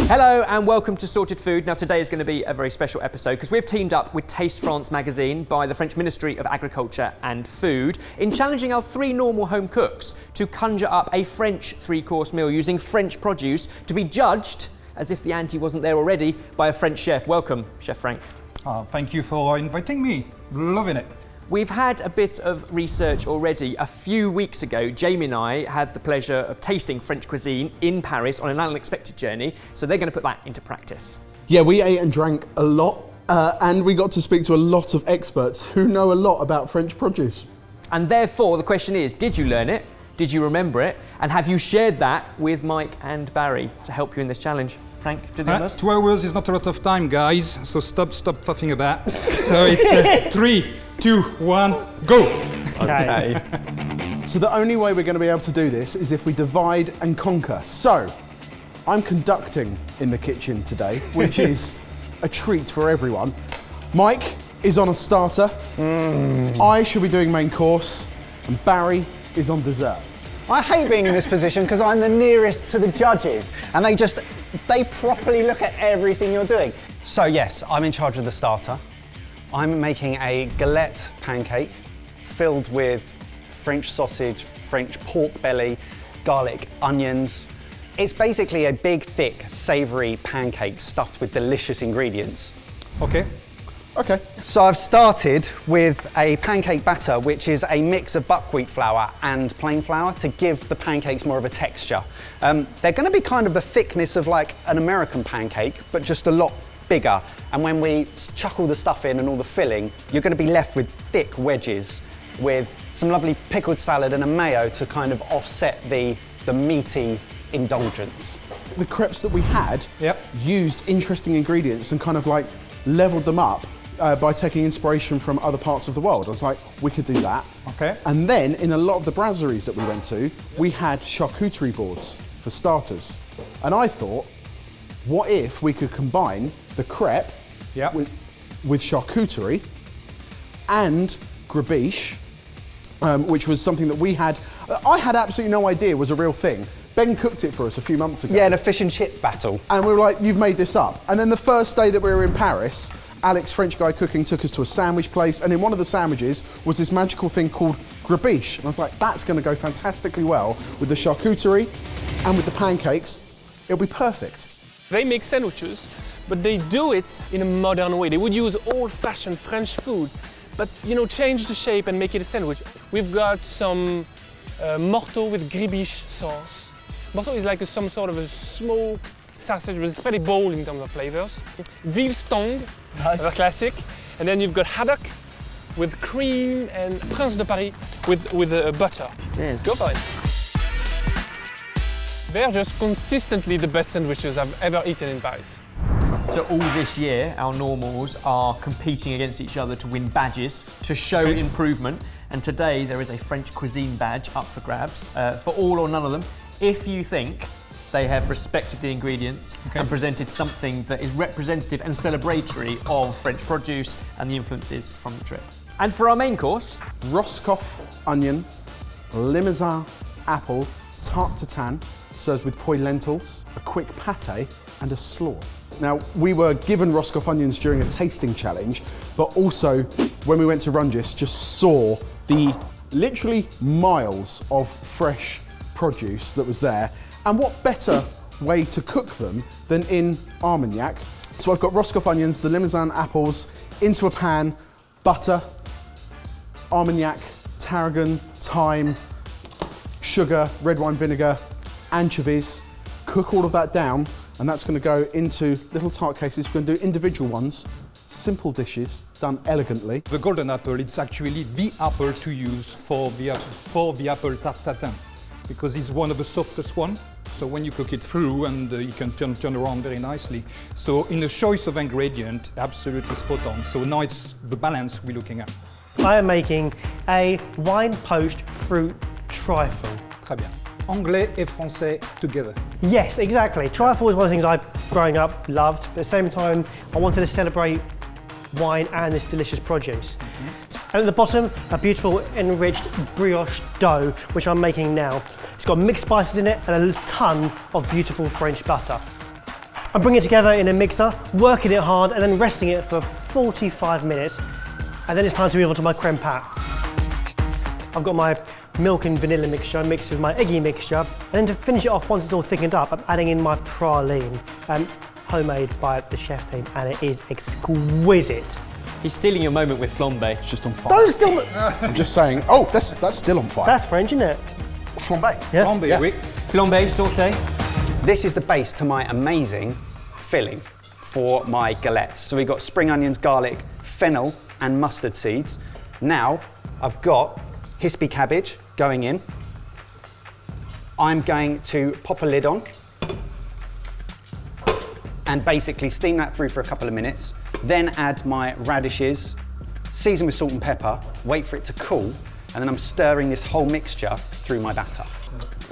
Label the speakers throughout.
Speaker 1: Hello and welcome to Sorted Food. Now today is going to be a very special episode because we've teamed up with Taste France magazine by the French Ministry of Agriculture and Food in challenging our 3 normal home cooks to conjure up a French 3-course meal using French produce to be judged, as if the ante wasn't there already, by a French chef. Welcome, Chef Franck.
Speaker 2: Thank you for inviting me. Loving it.
Speaker 1: We've had a bit of research already. A few weeks ago, Jamie and I had the pleasure of tasting French cuisine in Paris on an unexpected journey, so they're going to put that into practice.
Speaker 3: Yeah, we ate and drank a lot, and we got to speak to a lot of experts who know a lot about French produce.
Speaker 1: And therefore, the question is, did you learn it? Did you remember it? And have you shared that with Mike and Barry to help you in this challenge? Frank, do the honors.
Speaker 2: 2 hours is not a lot of time, guys, so stop puffing about. So it's 3, 2, 1, go!
Speaker 1: Okay.
Speaker 3: So the only way we're going to be able to do this is if we divide and conquer. So, I'm conducting in the kitchen today, which is a treat for everyone. Mike is on a starter, I shall be doing main course, and Barry is on dessert.
Speaker 4: I hate being in this position because I'm the nearest to the judges and they properly look at everything you're doing. So yes, I'm in charge of the starter. I'm making a galette pancake filled with French sausage, French pork belly, garlic, onions. It's basically a big, thick, savoury pancake stuffed with delicious ingredients.
Speaker 2: Okay.
Speaker 4: So I've started with a pancake batter, which is a mix of buckwheat flour and plain flour to give the pancakes more of a texture. They're going to be kind of the thickness of like an American pancake, but just a lot bigger. And when we chuck all the stuff in and all the filling, you're going to be left with thick wedges with some lovely pickled salad and a mayo to kind of offset the meaty indulgence.
Speaker 3: The crepes that we had used interesting ingredients and kind of like leveled them up by taking inspiration from other parts of the world. I was like, we could do that.
Speaker 2: Okay.
Speaker 3: And then in a lot of the brasseries that we went to, we had charcuterie boards for starters. And I thought, what if we could combine the crepe with charcuterie and gribiche, which was something that we had, I had absolutely no idea was a real thing. Ben cooked it for us a few months ago.
Speaker 4: Yeah, an fish and chip battle.
Speaker 3: And we were like, you've made this up. And then the first day that we were in Paris, Alex, French guy cooking, took us to a sandwich place, and in one of the sandwiches was this magical thing called gribiche. And I was like, that's going to go fantastically well with the charcuterie and with the pancakes. It'll be perfect.
Speaker 5: They make sandwiches, but they do it in a modern way. They would use old-fashioned French food, but change the shape and make it a sandwich. We've got some morteau with gribiche sauce. Morteau is like some sort of a smoked sausage, but it's pretty bold in terms of flavors. Veal stong, a classic. And then you've got haddock with cream and Prince de Paris with butter.
Speaker 1: Yes.
Speaker 5: Go for it. They're just consistently the best sandwiches I've ever eaten in Paris.
Speaker 1: So all this year, our normals are competing against each other to win badges, to show improvement. And today there is a French cuisine badge up for grabs for all or none of them. If you think they have respected the ingredients and presented something that is representative and celebratory of French produce and the influences from the trip. And for our main course,
Speaker 3: Roscoff onion, limousin apple, tarte tatin, served with poi lentils, a quick pate, and a slaw. Now, we were given Roscoff onions during a tasting challenge, but also when we went to Rungis, just saw the literally miles of fresh produce that was there. And what better way to cook them than in Armagnac? So I've got Roscoff onions, the Limousin apples, into a pan, butter, Armagnac, tarragon, thyme, sugar, red wine vinegar, anchovies. Cook all of that down, and that's going to go into little tart cases. We're going to do individual ones, simple dishes, done elegantly.
Speaker 2: The golden apple, it's actually the apple to use for the apple tarte tatin, because it's one of the softest one. So when you cook it through, and you can turn around very nicely. So in the choice of ingredient, absolutely spot on. So now it's the balance we're looking at.
Speaker 6: I am making a wine-poached fruit trifle.
Speaker 2: Très bien. Anglais et français together.
Speaker 6: Yes, exactly. Trifle is one of the things I, growing up, loved. But at the same time, I wanted to celebrate wine and this delicious produce. And at the bottom, a beautiful enriched brioche dough, which I'm making now. It's got mixed spices in it and a ton of beautiful French butter. I bring it together in a mixer, working it hard, and then resting it for 45 minutes. And then it's time to move on to my creme pat. I've got my milk and vanilla mixture mixed with my eggy mixture. And then to finish it off, once it's all thickened up, I'm adding in my praline, homemade by the chef team, and it is exquisite.
Speaker 1: He's stealing your moment with flambe.
Speaker 3: It's just on fire.
Speaker 6: Don't still.
Speaker 3: I'm just saying. Oh, that's still on fire.
Speaker 6: That's French, isn't it?
Speaker 3: Flambe.
Speaker 6: Yeah.
Speaker 2: Flambe,
Speaker 3: Yeah.
Speaker 2: oui.
Speaker 1: Flambe, sauté.
Speaker 4: This is the base to my amazing filling for my galettes. So we've got spring onions, garlic, fennel, and mustard seeds. Now I've got hispy cabbage going in. I'm going to pop a lid on and basically steam that through for a couple of minutes. Then add my radishes, season with salt and pepper, wait for it to cool, and then I'm stirring this whole mixture through my batter.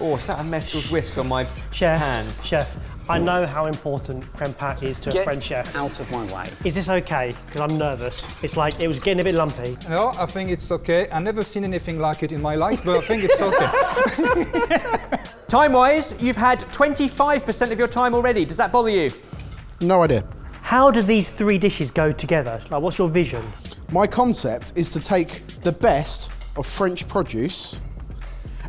Speaker 1: Oh, is that a metals whisk on my
Speaker 6: Chef,
Speaker 1: hands?
Speaker 6: Chef, I know how important creme pat is to a
Speaker 4: Get
Speaker 6: French chef.
Speaker 4: out of my way.
Speaker 6: Is this okay? Because I'm nervous. It's like, it was getting a bit lumpy.
Speaker 2: No, I think it's okay. I've never seen anything like it in my life, but I think it's okay.
Speaker 1: Time-wise, you've had 25% of your time already. Does that bother you?
Speaker 3: No idea.
Speaker 6: How do these three dishes go together? Like, what's your vision?
Speaker 3: My concept is to take the best of French produce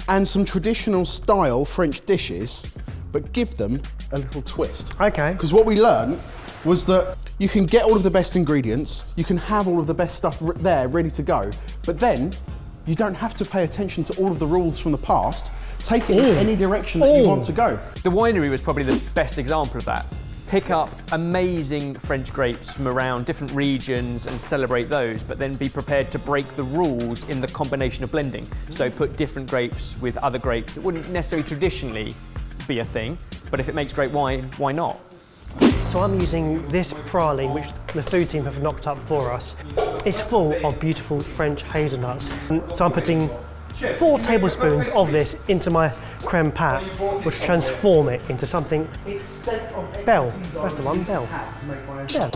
Speaker 3: and some traditional style French dishes, but give them a little twist.
Speaker 6: Okay.
Speaker 3: Because what we learned was that you can get all of the best ingredients, you can have all of the best stuff there ready to go, but then you don't have to pay attention to all of the rules from the past. Take it in any direction that you want to go.
Speaker 1: The winery was probably the best example of that. Pick up amazing French grapes from around different regions and celebrate those, but then be prepared to break the rules in the combination of blending. So put different grapes with other grapes that wouldn't necessarily traditionally be a thing, but if it makes great wine, why not?
Speaker 6: So I'm using this praline, which the food team have knocked up for us. It's full of beautiful French hazelnuts. So I'm putting 4 tablespoons of this into my creme pat, which transform it into something. Bell, that's the one, Bell. Yeah.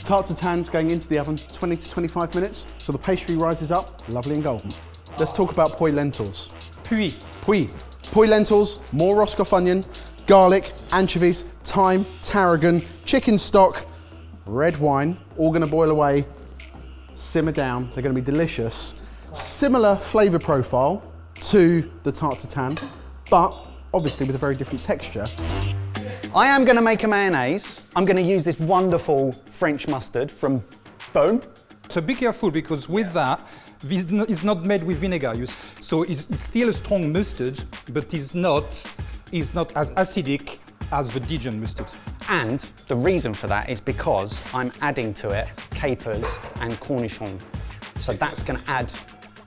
Speaker 3: Tarte tatin's going into the oven 20 to 25 minutes, so the pastry rises up, lovely and golden. Let's talk about pois lentils.
Speaker 6: Puis.
Speaker 3: Pois lentils, more Roscoff onion, garlic, anchovies, thyme, tarragon, chicken stock, red wine, all gonna boil away, simmer down, they're gonna be delicious. Similar flavour profile to the tarte tatin, but obviously with a very different texture.
Speaker 4: I am going to make a mayonnaise. I'm going to use this wonderful French mustard from Beaune.
Speaker 2: So be careful, because with that, this is not made with vinegar. So it's still a strong mustard, but it's not as acidic as the Dijon mustard.
Speaker 4: And the reason for that is because I'm adding to it capers and cornichons. So that's going to add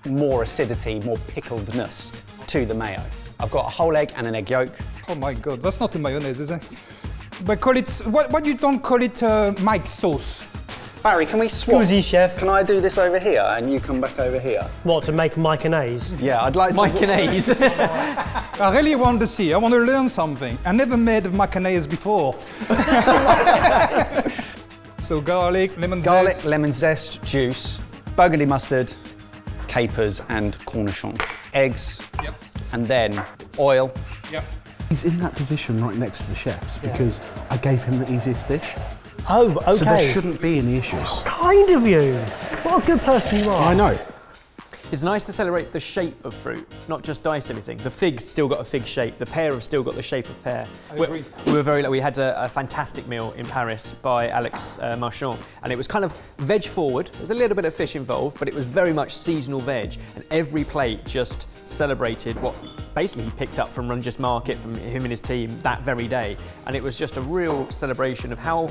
Speaker 4: more acidity, more pickledness to the mayo. I've got a whole egg and an egg yolk.
Speaker 2: Oh my God, that's not a mayonnaise, is it? But call it, what you don't call it Mike sauce?
Speaker 4: Barry, can we swap?
Speaker 6: Scusi, chef.
Speaker 4: Can I do this over here and you come back over here?
Speaker 6: What, to make mayonnaise?
Speaker 4: Yeah, I'd like to.
Speaker 1: Mayonnaise.
Speaker 2: I really want to see, I want to learn something. I never made mayonnaise before. So garlic, lemon zest.
Speaker 4: Lemon zest, juice, burgundy mustard, capers and cornichon. Eggs,
Speaker 2: Yep.
Speaker 4: and then oil.
Speaker 2: Yep.
Speaker 3: He's in that position right next to the chefs because I gave him the easiest dish.
Speaker 6: Oh, okay.
Speaker 3: So there shouldn't be any issues.
Speaker 6: Kind of you. What a good person you are.
Speaker 3: I know.
Speaker 1: It's nice to celebrate the shape of fruit, not just dice everything. The fig's still got a fig shape, the pear have still got the shape of pear.
Speaker 2: agree.
Speaker 1: We were very lucky. We had a fantastic meal in Paris by Alex Marchand, and it was kind of veg forward. There was a little bit of fish involved, but it was very much seasonal veg, and every plate just celebrated what basically he picked up from Rungis Market, from him and his team that very day. And it was just a real celebration of how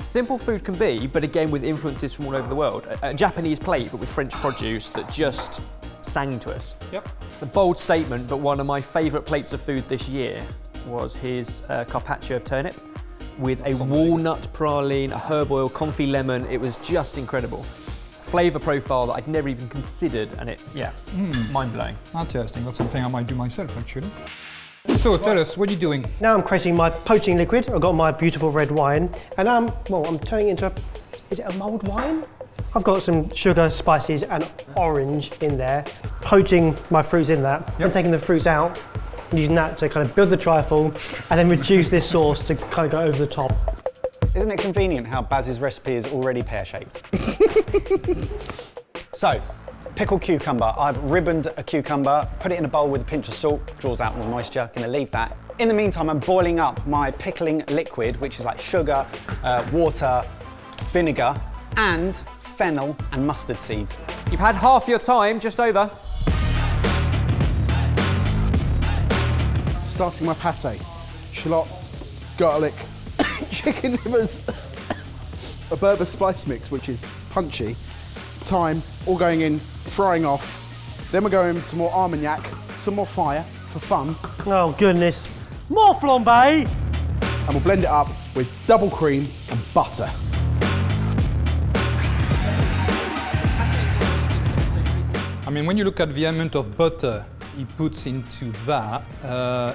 Speaker 1: simple food can be, but again with influences from all over the world. A Japanese plate, but with French produce that just sang to us.
Speaker 2: Yep.
Speaker 1: It's a bold statement, but one of my favourite plates of food this year was his Carpaccio of Turnip with a walnut praline, a herb oil, confit lemon. It was just incredible. Flavour profile that I'd never even considered, and mind-blowing.
Speaker 2: Interesting, that's something I might do myself actually. So tell us, what are you doing?
Speaker 6: Now I'm creating my poaching liquid. I've got my beautiful red wine, and I'm turning it into is it a mulled wine? I've got some sugar, spices, and orange in there. Poaching my fruits in that, and taking the fruits out, I'm using that to kind of build the trifle and then reduce this sauce to kind of go over the top.
Speaker 4: Isn't it convenient how Baz's recipe is already pear-shaped? So, pickled cucumber. I've ribboned a cucumber, put it in a bowl with a pinch of salt, draws out more moisture, gonna leave that. In the meantime, I'm boiling up my pickling liquid, which is like sugar, water, vinegar, and fennel and mustard seeds.
Speaker 1: You've had half your time, just over.
Speaker 3: Starting my pate. Shallot, garlic, chicken livers, a Berber spice mix, which is punchy, thyme, all going in, frying off. Then we're going some more Armagnac, some more fire for fun.
Speaker 6: Oh goodness, more flambe!
Speaker 3: And we'll blend it up with double cream and butter.
Speaker 2: I mean, when you look at the amount of butter he puts into that,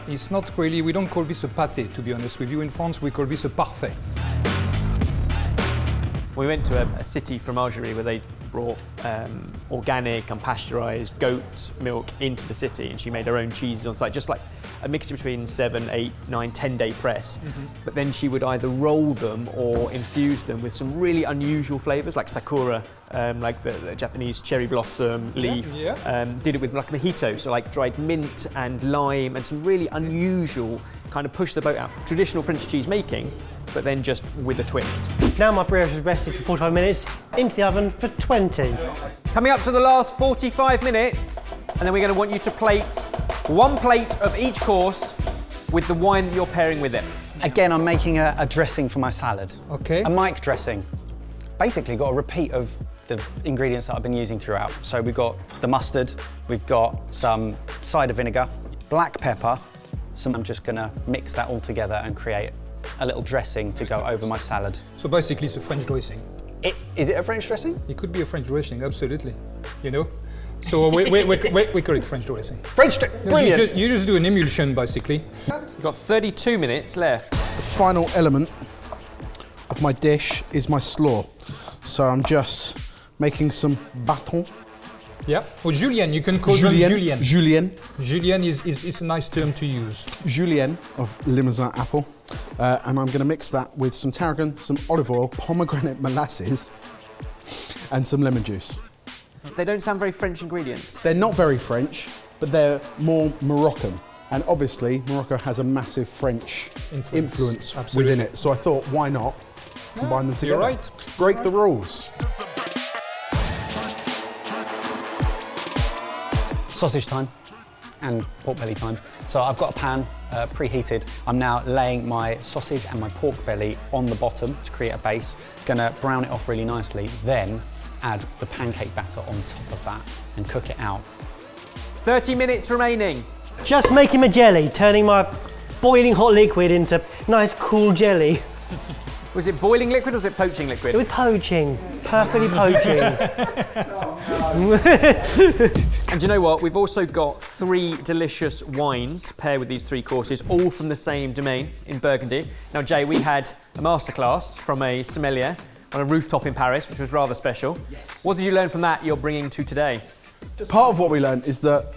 Speaker 2: it's not really, we don't call this a pâté, to be honest with you. In France, we call this a parfait.
Speaker 1: We went to a city fromagerie where they brought organic, unpasteurised goat milk into the city, and she made her own cheeses on site, just like a mixture between 7, 8, 9, 10-day press. But then she would either roll them or infuse them with some really unusual flavours, like sakura, like the Japanese cherry blossom leaf. Did it with like mojito, so like dried mint and lime and some really unusual kind of push the boat out. Traditional French cheese making, but then just with a twist.
Speaker 6: Now my brioche has rested for 45 minutes, into the oven for 20.
Speaker 1: Coming up to the last 45 minutes, and then we're going to want you to plate 1 plate of each course with the wine that you're pairing with it.
Speaker 4: Again, I'm making a dressing for my salad.
Speaker 2: Okay.
Speaker 4: A Mike dressing. Basically got a repeat of the ingredients that I've been using throughout. So we've got the mustard, we've got some cider vinegar, black pepper. So I'm just gonna mix that all together and create a little dressing to go over my salad.
Speaker 2: So basically it's a French dressing.
Speaker 4: Is it a French dressing?
Speaker 2: It could be a French dressing, absolutely. You know? So we call it French dressing.
Speaker 4: Brilliant!
Speaker 2: You just do an emulsion, basically.
Speaker 1: You've got 32 minutes left.
Speaker 3: The final element of my dish is my slaw. So I'm just making some bâton.
Speaker 2: Yeah, or julienne, you can call them julienne.
Speaker 3: Julienne.
Speaker 2: Julienne is a nice term to use.
Speaker 3: Julienne of Limousin apple. And I'm going to mix that with some tarragon, some olive oil, pomegranate molasses, and some lemon juice.
Speaker 1: They don't sound very French ingredients.
Speaker 3: They're not very French, but they're more Moroccan. And obviously, Morocco has a massive French influence within it. So I thought, why not combine them together?
Speaker 2: You're right.
Speaker 3: Break the rules.
Speaker 4: Sausage time and pork belly time. So I've got a pan preheated. I'm now laying my sausage and my pork belly on the bottom to create a base. Gonna brown it off really nicely, then add the pancake batter on top of that and cook it out.
Speaker 1: 30 minutes remaining.
Speaker 6: Just making my jelly, turning my boiling hot liquid into nice cool jelly.
Speaker 1: Was it boiling liquid or was it poaching liquid?
Speaker 6: It was poaching, perfectly poaching.
Speaker 1: And do you know what? We've also got 3 delicious wines to pair with these 3 courses, all from the same domain in Burgundy. Now, Jay, we had a masterclass from a sommelier on a rooftop in Paris, which was rather special. Yes. What did you learn from that you're bringing to today?
Speaker 3: Part of what we learned is that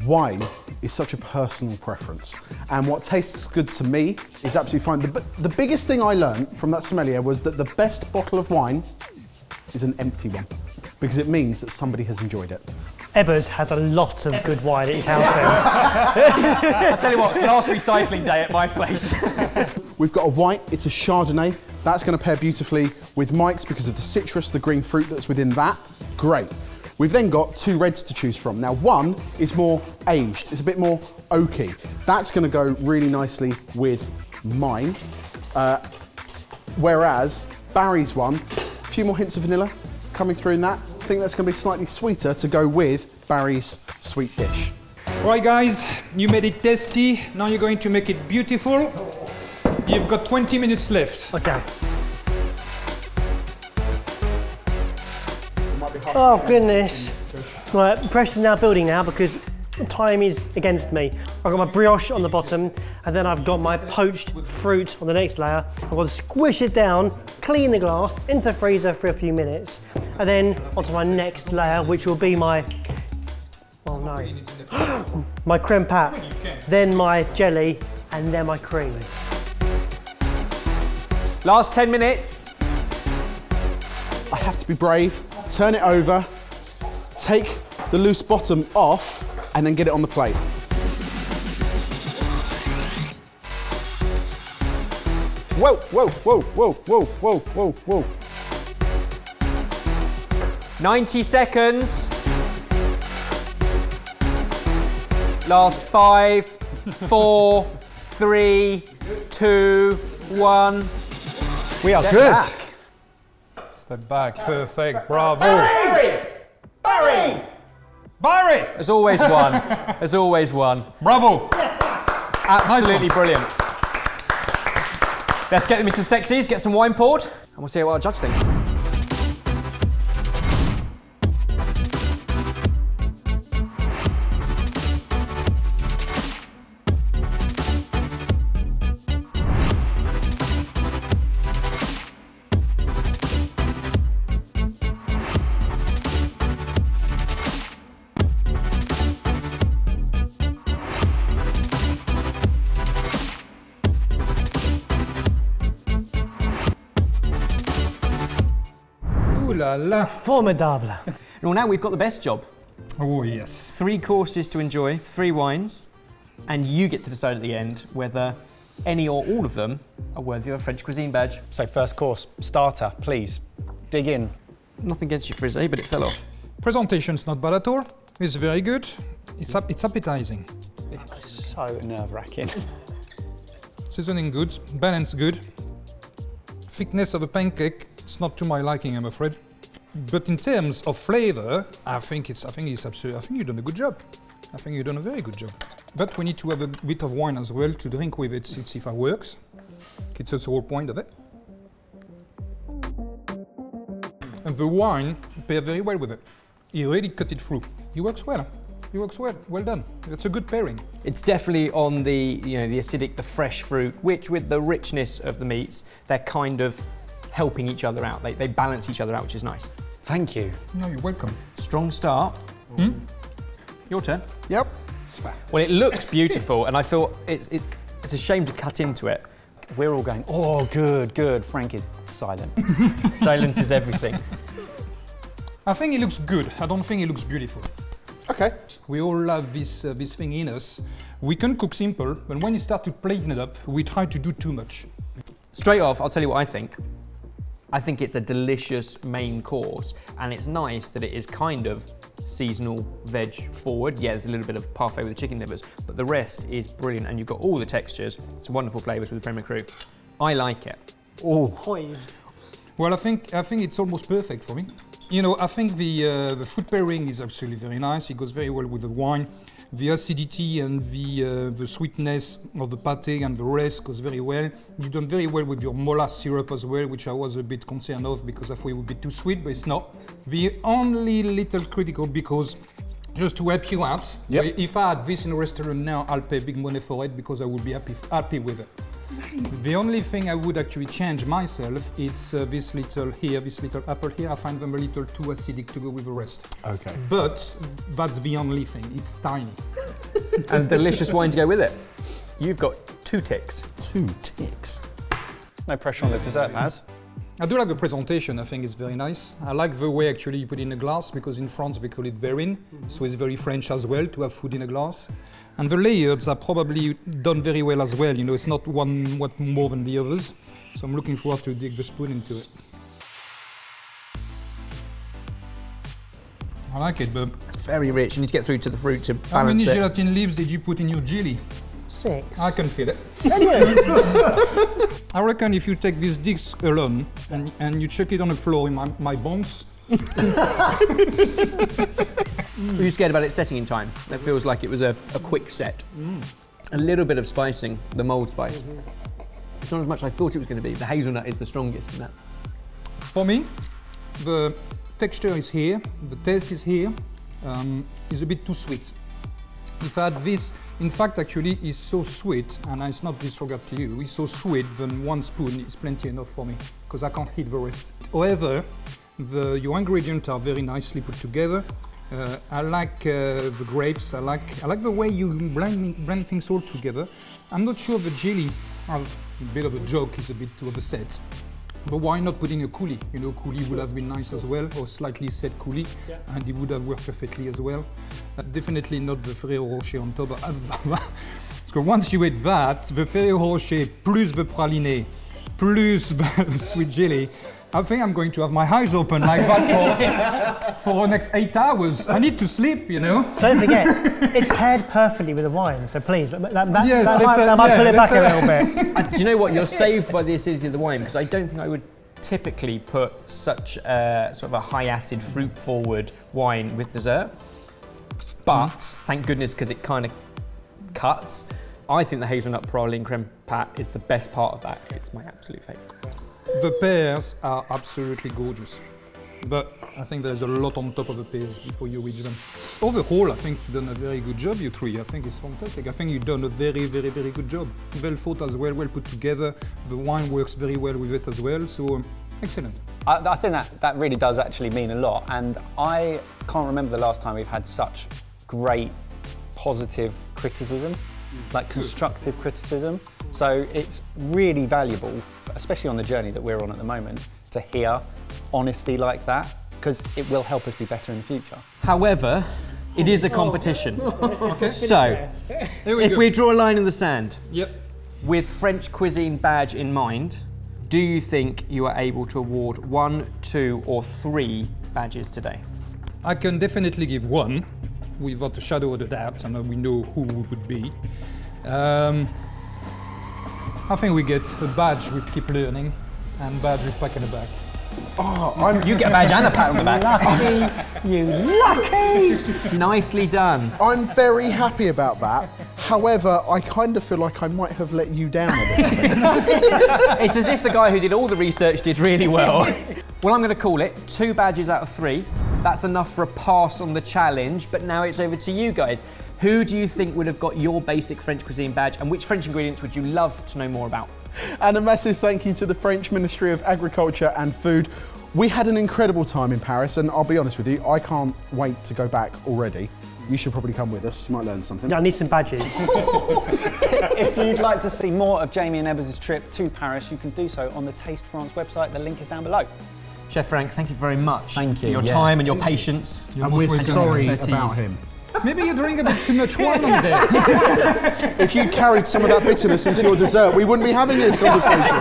Speaker 3: wine is such a personal preference, and what tastes good to me is absolutely fine. The biggest thing I learned from that sommelier was that the best bottle of wine is an empty one, because it means that somebody has enjoyed it.
Speaker 6: Ebbers has a lot of good wine at his house then.
Speaker 1: I'll tell you what, class recycling day at my place.
Speaker 3: We've got a white, it's a Chardonnay. That's going to pair beautifully with Mike's because of the citrus, the green fruit that's within that. Great. We've then got 2 reds to choose from. Now, one is more aged, it's a bit more oaky. That's going to go really nicely with mine. Whereas Barry's one, a few more hints of vanilla coming through in that. I think that's going to be slightly sweeter to go with Barry's sweet dish.
Speaker 2: Right, guys, you made it tasty. Now you're going to make it beautiful. You've got 20 minutes left.
Speaker 6: Okay. Oh goodness. Right, pressure's now building now because time is against me. I've got my brioche on the bottom and then I've got my poached fruit on the next layer. I've got to squish it down, clean the glass, into the freezer for a few minutes, and then onto my next layer, which will be my Oh no. My creme pat, then my jelly, and then my cream.
Speaker 1: Last 10 minutes.
Speaker 3: I have to be brave, turn it over, take the loose bottom off, and then get it on the plate.
Speaker 4: Whoa, whoa, whoa, whoa, whoa, whoa, whoa, whoa.
Speaker 1: 90 seconds. Last 5, 4, 3, 2, 1.
Speaker 4: We are
Speaker 1: Step
Speaker 4: good.
Speaker 1: back.
Speaker 2: Step back, perfect, bravo.
Speaker 1: Barry!
Speaker 2: Barry!
Speaker 1: There's always one. There's always one.
Speaker 2: Bravo!
Speaker 1: Absolutely brilliant. Let's get them into the sexies, get some wine poured, and we'll see what our judge thinks.
Speaker 2: Ooh la la.
Speaker 6: Formidable.
Speaker 1: Well, now we've got the best job.
Speaker 2: Oh yes.
Speaker 1: 3 courses to enjoy, 3 wines, and you get to decide at the end whether any or all of them are worthy of a French Cuisine badge.
Speaker 4: So first course, starter, please, dig in.
Speaker 1: Nothing against you, Frizzy, but it fell off.
Speaker 2: Presentation's not bad at all. It's very good. It's appetizing.
Speaker 4: It's so nerve-wracking.
Speaker 2: Seasoning good, balance good. Thickness of a pancake, it's not to my liking, I'm afraid. But in terms of flavor, I think you've done a good job. I think you've done a very good job. But we need to have a bit of wine as well to drink with it, see if it works. It's also the whole point of it. And the wine pairs very well with it. He really cut it through. He works well. He works well. Well done. It's a good pairing.
Speaker 1: It's definitely on the, the acidic, the fresh fruit, which with the richness of the meats, they're kind of helping each other out. They balance each other out, which is nice.
Speaker 4: Thank you.
Speaker 2: No, you're welcome.
Speaker 1: Strong start. Your turn.
Speaker 3: Yep.
Speaker 1: Well, it looks beautiful, and I thought it's a shame to cut into it.
Speaker 4: We're all going, oh, good, good. Frank is silent.
Speaker 1: Silence is everything.
Speaker 2: I think it looks good. I don't think it looks beautiful.
Speaker 3: Okay.
Speaker 2: We all have this thing in us. We can cook simple, but when you start to plating it up, we try to do too much.
Speaker 1: Straight off, I'll tell you what I think. I think it's a delicious main course, and it's nice that it is kind of seasonal veg forward. Yeah, there's a little bit of parfait with the chicken livers, but the rest is brilliant, and you've got all the textures, some wonderful flavours with the Premier Cru. I like it.
Speaker 2: Oh.
Speaker 6: Poised.
Speaker 2: Well, I think it's almost perfect for me. I think the food pairing is absolutely very nice. It goes very well with the wine. The acidity and the sweetness of the pâté and the rest goes very well. You've done very well with your molasses syrup as well, which I was a bit concerned of because I thought it would be too sweet, but it's not. The only little critical, because just to help you out, if I had this in a restaurant now, I'll pay big money for it because I would be happy with it. The only thing I would actually change myself, it's this little apple here. I find them a little too acidic to go with the rest.
Speaker 3: Okay.
Speaker 2: But that's the only thing, it's tiny.
Speaker 1: And delicious wine to go with it. You've got 2 ticks.
Speaker 3: 2 ticks.
Speaker 4: No pressure on the dessert, Maz.
Speaker 2: I do like the presentation, I think it's very nice. I like the way actually you put it in a glass, because in France they call it verrine, so it's very French as well to have food in a glass. And the layers are probably done very well as well, it's not one more than the others. So I'm looking forward to dig the spoon into it. I like it, but
Speaker 1: It's very rich. You need to get through to the fruit to balance
Speaker 2: how many
Speaker 1: it.
Speaker 2: gelatin leaves did you put in your jelly?
Speaker 6: 6.
Speaker 2: I can feel it. I reckon if you take this disc alone and you chuck it on the floor in my bones.
Speaker 1: Were you scared about it setting in time? It feels like it was a quick set. A little bit of spicing, the mold spice. It's not as much as I thought it was going to be. The hazelnut is the strongest in that.
Speaker 2: For me, the texture is here, the taste is here, it's a bit too sweet. If I had this, in fact, actually, it's so sweet, and it's not disregard to you, it's so sweet that 1 spoon is plenty enough for me, because I can't eat the rest. However, your ingredients are very nicely put together. I like the grapes. I like the way you blend things all together. I'm not sure the jelly, a bit of a joke, is a bit overset. But why not put in a coulis? You know, coulis would have been nice as well, or slightly set coulis, and it would have worked perfectly as well. Definitely not the Ferrero Rocher on top. Because once you eat that, the Ferrero Rocher plus the praliné plus the sweet jelly, I think I'm going to have my eyes open like that for the next 8 hours. I need to sleep, you know.
Speaker 6: Don't forget, it's paired perfectly with the wine, so please, that might pull it back a little bit.
Speaker 1: Do you know what? You're saved by the acidity of the wine, because I don't think I would typically put such sort of a high acid, fruit forward wine with dessert. But thank goodness, because it kind of cuts. I think the hazelnut praline creme pat is the best part of that. It's my absolute favourite.
Speaker 2: The pears are absolutely gorgeous, but I think there's a lot on top of the pears before you reach them. Overall, I think you've done a very good job, you three. I think it's fantastic. I think you've done a very, very, very good job. Well thought as well, well put together. The wine works very well with it as well, so excellent.
Speaker 4: I think that really does actually mean a lot, and I can't remember the last time we've had such great positive criticism, like constructive criticism. So it's really valuable, especially on the journey that we're on at the moment, to hear honesty like that, because it will help us be better in the future.
Speaker 1: However, it is a competition. So, if we draw a line in the sand, with French Cuisine badge in mind, do you think you are able to award 1, 2, or 3 badges today?
Speaker 2: I can definitely give one, without a shadow of a doubt, and we know who it would be. I think we get a badge with Keep Learning and badge with Pack in the Bag.
Speaker 3: Oh,
Speaker 1: You get a badge and a pat on the back.
Speaker 6: Lucky, you lucky!
Speaker 1: Nicely done.
Speaker 3: I'm very happy about that. However, I kind of feel like I might have let you down a bit.
Speaker 1: It's as if the guy who did all the research did really well. Well, I'm going to call it 2 badges out of 3. That's enough for a pass on the challenge, but now it's over to you guys. Who do you think would have got your basic French Cuisine badge, and which French ingredients would you love to know more about?
Speaker 3: And a massive thank you to the French Ministry of Agriculture and Food. We had an incredible time in Paris, and I'll be honest with you, I can't wait to go back already. You should probably come with us, you might learn something.
Speaker 6: Yeah, I need some badges.
Speaker 4: If you'd like to see more of Jamie and Ebbers' trip to Paris, you can do so on the Taste France website. The link is down below.
Speaker 1: Chef Franck, thank you very much
Speaker 4: Thank you,
Speaker 1: for your
Speaker 4: yeah.
Speaker 1: time and your patience.
Speaker 3: And we're sorry
Speaker 1: expertise.
Speaker 3: about him.
Speaker 2: Maybe you drink a bit too much wine on there.
Speaker 3: If you carried some of that bitterness into your dessert, we wouldn't be having this conversation.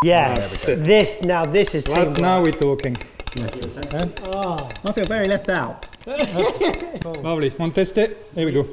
Speaker 6: Yes, this is teamwork.
Speaker 2: Right, now we're talking.
Speaker 7: I feel very left out.
Speaker 2: Lovely. Want to test it? Here we go.